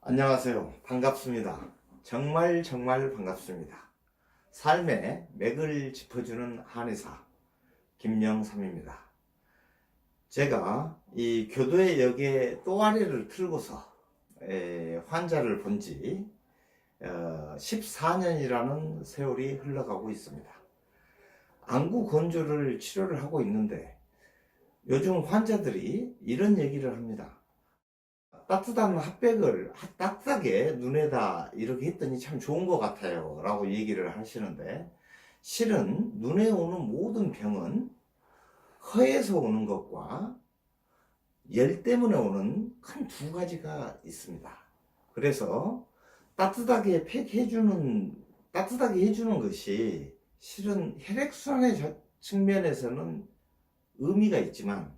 안녕하세요. 반갑습니다. 정말 반갑습니다. 삶의 맥을 짚어주는 한의사 김영삼입니다. 제가 이 교도의 역에 또아리를 틀고서 환자를 본 지 14년이라는 세월이 흘러가고 있습니다. 안구 건조를 치료를 하고 있는데 요즘 환자들이 이런 얘기를 합니다. 따뜻한 핫팩을 따뜻하게 눈에다 이렇게 했더니 참 좋은 것 같아요 라고 얘기를 하시는데, 실은 눈에 오는 모든 병은 허에서 오는 것과 열 때문에 오는 큰 두 가지가 있습니다. 그래서 따뜻하게 해주는 것이 실은 혈액순환의 측면에서는 의미가 있지만,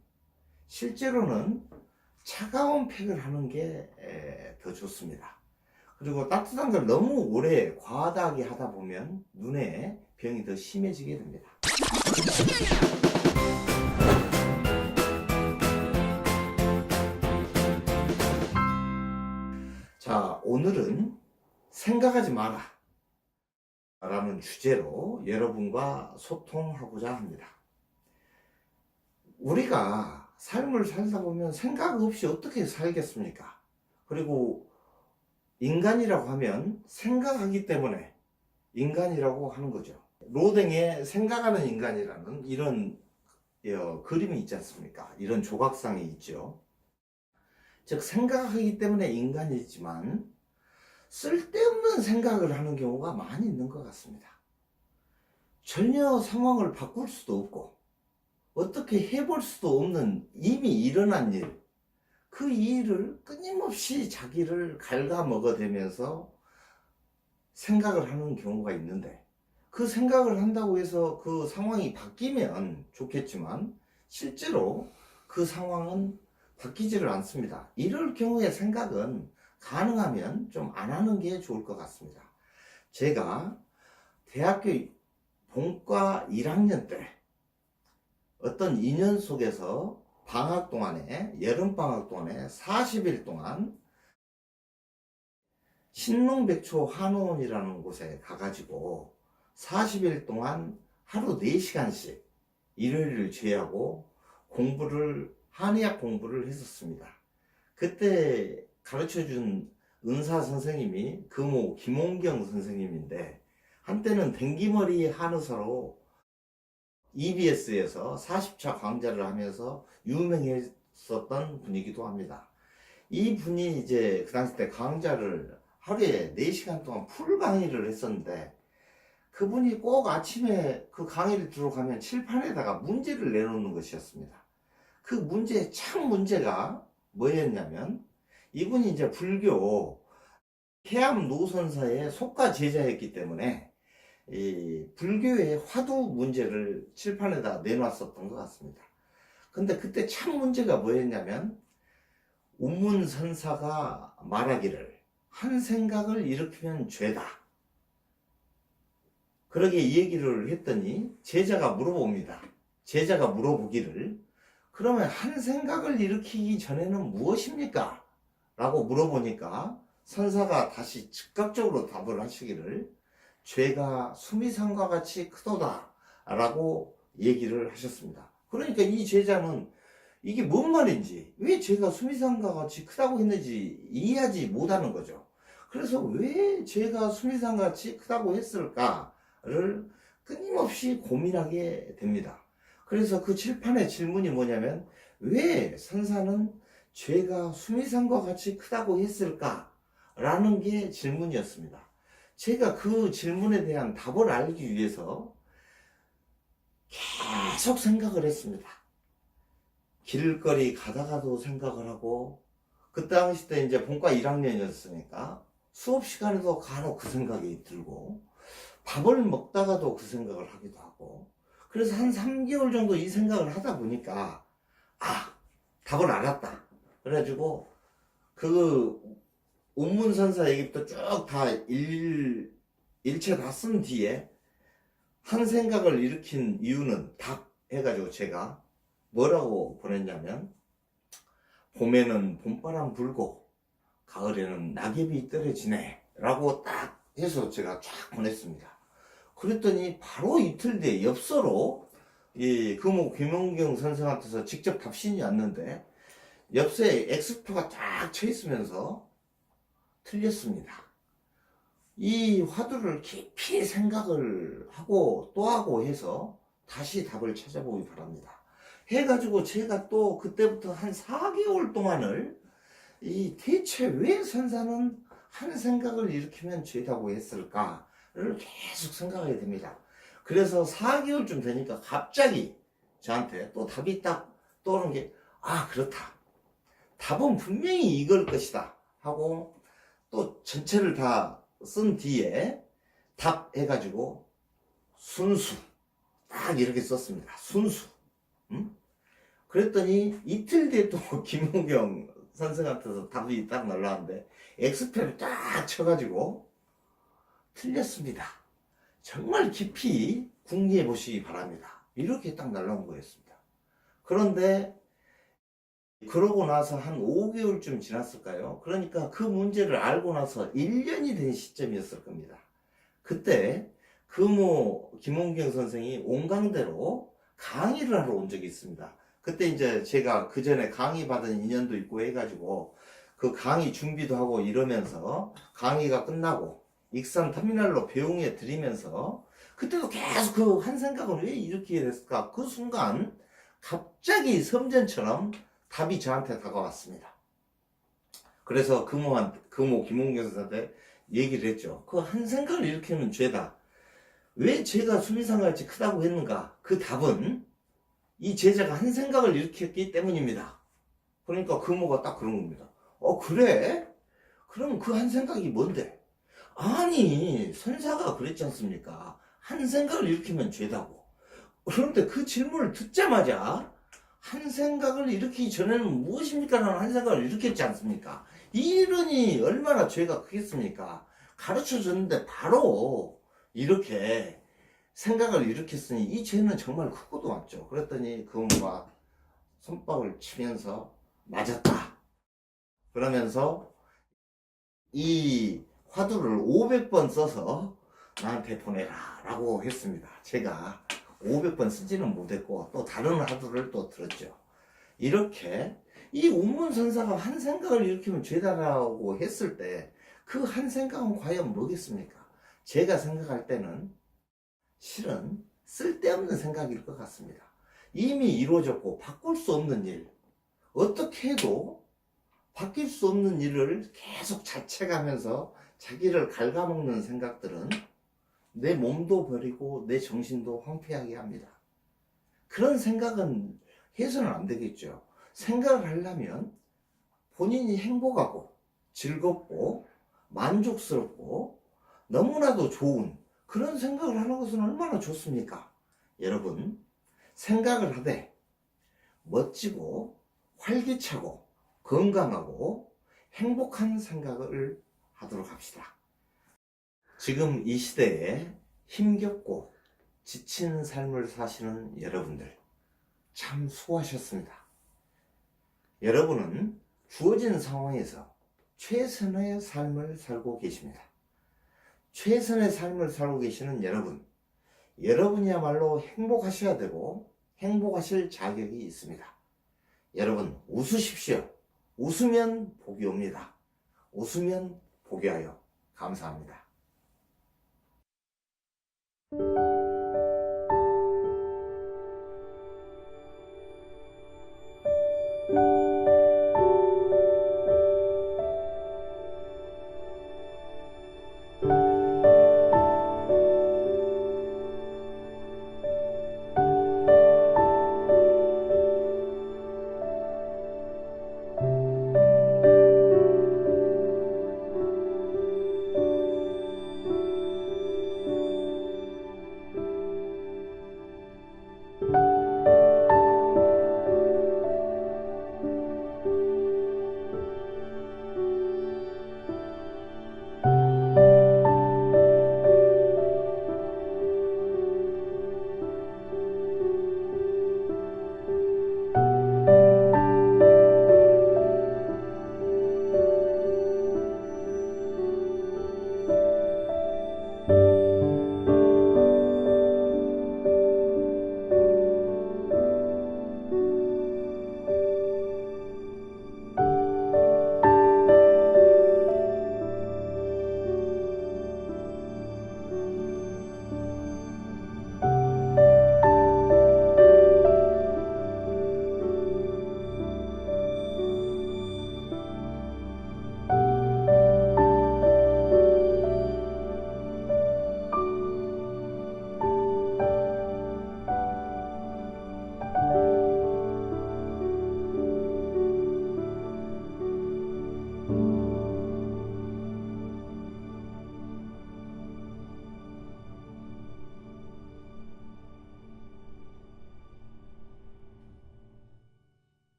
실제로는 차가운 팩을 하는 게 더 좋습니다. 그리고 따뜻한 걸 너무 오래 과하게 하다 보면 눈에 병이 더 심해지게 됩니다. 자, 오늘은 생각하지 마라 라는 주제로 여러분과 소통하고자 합니다. 우리가 삶을 살다 보면 생각 없이 어떻게 살겠습니까? 그리고 인간이라고 하면 생각하기 때문에 인간이라고 하는 거죠. 로댕의 생각하는 인간이라는 이런 그림이 있지 않습니까? 이런 조각상이 있죠. 즉, 생각하기 때문에 인간이지만 쓸데없는 생각을 하는 경우가 많이 있는 것 같습니다. 전혀 상황을 바꿀 수도 없고 어떻게 해볼 수도 없는 이미 일어난 일, 그 일을 끊임없이 자기를 갉아먹어대면서 생각을 하는 경우가 있는데, 그 생각을 한다고 해서 그 상황이 바뀌면 좋겠지만 실제로 그 상황은 바뀌지를 않습니다. 이럴 경우에 생각은 가능하면 좀 안 하는 게 좋을 것 같습니다. 제가 대학교 본과 1학년 때 어떤 인연 속에서 방학 동안에, 여름방학 동안에 40일 동안 신농백초 한의원이라는 곳에 가가지고 40일 동안 하루 4시간씩 일요일을 제외하고 한의학 공부를 했었습니다. 그때 가르쳐준 은사 선생님이 금호 김홍경 선생님인데, 한때는 댕기머리 한의사로 EBS에서 40차 강좌를 하면서 유명했었던 분이기도 합니다. 이 분이 이제 그 당시 때 강좌를 하루에 4시간 동안 풀 강의를 했었는데, 그분이 꼭 아침에 그 강의를 들어가면 칠판에다가 문제를 내놓는 것이었습니다. 그 문제가 뭐였냐면, 이분이 이제 불교 해암 노선사의 속가 제자였기 때문에 이 불교의 화두 문제를 칠판에다 내놨었던 것 같습니다. 근데 그때 참 문제가 뭐였냐면, 운문선사가 말하기를 한 생각을 일으키면 죄다, 그러게 이 얘기를 했더니 제자가 물어보기를, 그러면 한 생각을 일으키기 전에는 무엇입니까? 라고 물어보니까 선사가 다시 즉각적으로 답을 하시기를, 죄가 수미산과 같이 크도다 라고 얘기를 하셨습니다. 그러니까 이 제자는 이게 뭔 말인지, 왜 죄가 수미산과 같이 크다고 했는지 이해하지 못하는 거죠. 그래서 왜 죄가 수미산과 같이 크다고 했을까를 끊임없이 고민하게 됩니다. 그래서 그 칠판의 질문이 뭐냐면, 왜 선사는 죄가 수미산과 같이 크다고 했을까? 라는 게 질문이었습니다. 제가 그 질문에 대한 답을 알기 위해서 계속 생각을 했습니다. 길거리 가다가도 생각을 하고, 그 당시 때 이제 본과 1학년이었으니까 수업 시간에도 간혹 그 생각이 들고, 밥을 먹다가도 그 생각을 하기도 하고, 그래서 한 3개월 정도 이 생각을 하다 보니까, 답을 알았다. 그래가지고 그 운문선사 얘기부터 쭉 다 일체 다 쓴 뒤에, 한 생각을 일으킨 이유는 답 해가지고 제가 뭐라고 보냈냐면, 봄에는 봄바람 불고 가을에는 낙엽이 떨어지네 라고 딱 해서 제가 쫙 보냈습니다. 그랬더니 바로 이틀 뒤에 엽서로 이 금호 김원경 선생한테서 직접 답신이 왔는데 엽서에 X표가 딱 쳐 있으면서 틀렸습니다. 이 화두를 깊이 생각을 하고 또 하고 해서 다시 답을 찾아보기 바랍니다. 해가지고 제가 또 그때부터 한 4개월 동안을 이 대체 왜 선사는 한 생각을 일으키면 죄다고 했을까를 계속 생각하게 됩니다. 그래서 4개월쯤 되니까 갑자기 저한테 또 답이 딱 떠오르는 게, 아, 그렇다. 답은 분명히 이걸 것이다 하고 또 전체를 다 쓴 뒤에 답 해가지고 순수 딱 이렇게 썼습니다. 순수. 그랬더니 이틀 뒤에 또 김은경 선생한테서 답이 딱 날라왔는데 X표를 딱 쳐가지고 틀렸습니다. 정말 깊이 궁리해 보시기 바랍니다. 이렇게 딱 날라온 거였습니다. 그런데 그러고 나서 한 5개월쯤 지났을까요? 그러니까 그 문제를 알고 나서 1년이 된 시점이었을 겁니다. 그때 금호 김원경 선생이 온강대로 강의를 하러 온 적이 있습니다. 그때 이제 제가 그 전에 강의 받은 인연도 있고 해가지고 그 강의 준비도 하고 이러면서 강의가 끝나고 익산 터미널로 배웅해 드리면서 그때도 계속 그 한 생각은 왜 이렇게 됐을까? 그 순간 갑자기 섬전처럼 답이 저한테 다가왔습니다. 그래서 금호 김홍경 선생한테 얘기를 했죠. 그 한 생각을 일으키면 죄다. 왜 죄가 수미상같이 크다고 했는가? 그 답은 이 제자가 한 생각을 일으켰기 때문입니다. 그러니까 금호가 딱 그런 겁니다. 그래? 그럼 그 한 생각이 뭔데? 아니, 선사가 그랬지 않습니까? 한 생각을 일으키면 죄다고. 그런데 그 질문을 듣자마자 한 생각을 일으키기 전에는 무엇입니까? 라는 한 생각을 일으켰지 않습니까? 이러니 얼마나 죄가 크겠습니까? 가르쳐 줬는데 바로 이렇게 생각을 일으켰으니 이 죄는 정말 크고도 맞죠. 그랬더니 그 엄마가 손뼉을 치면서 맞았다. 그러면서 이 화두를 500번 써서 나한테 보내라 라고 했습니다. 제가 500번 쓰지는 못했고 또 다른 화두를 또 들었죠. 이렇게 이 운문선사가 한 생각을 일으키면 죄다라고 했을 때 그 한 생각은 과연 뭐겠습니까? 제가 생각할 때는 실은 쓸데없는 생각일 것 같습니다. 이미 이루어졌고 바꿀 수 없는 일, 어떻게 해도 바뀔 수 없는 일을 계속 자책하면서 자기를 갉아먹는 생각들은 내 몸도 버리고 내 정신도 황폐하게 합니다. 그런 생각은 해서는 안 되겠죠. 생각을 하려면 본인이 행복하고 즐겁고 만족스럽고 너무나도 좋은 그런 생각을 하는 것은 얼마나 좋습니까? 여러분, 생각을 하되 멋지고 활기차고 건강하고 행복한 생각을 하도록 합시다. 지금 이 시대에 힘겹고 지친 삶을 사시는 여러분들 참 수고하셨습니다. 여러분은 주어진 상황에서 최선의 삶을 살고 계십니다. 최선의 삶을 살고 계시는 여러분, 여러분이야말로 행복하셔야 되고 행복하실 자격이 있습니다. 여러분, 웃으십시오. 웃으면 복이 옵니다. 웃으면 복이 와요. 감사합니다.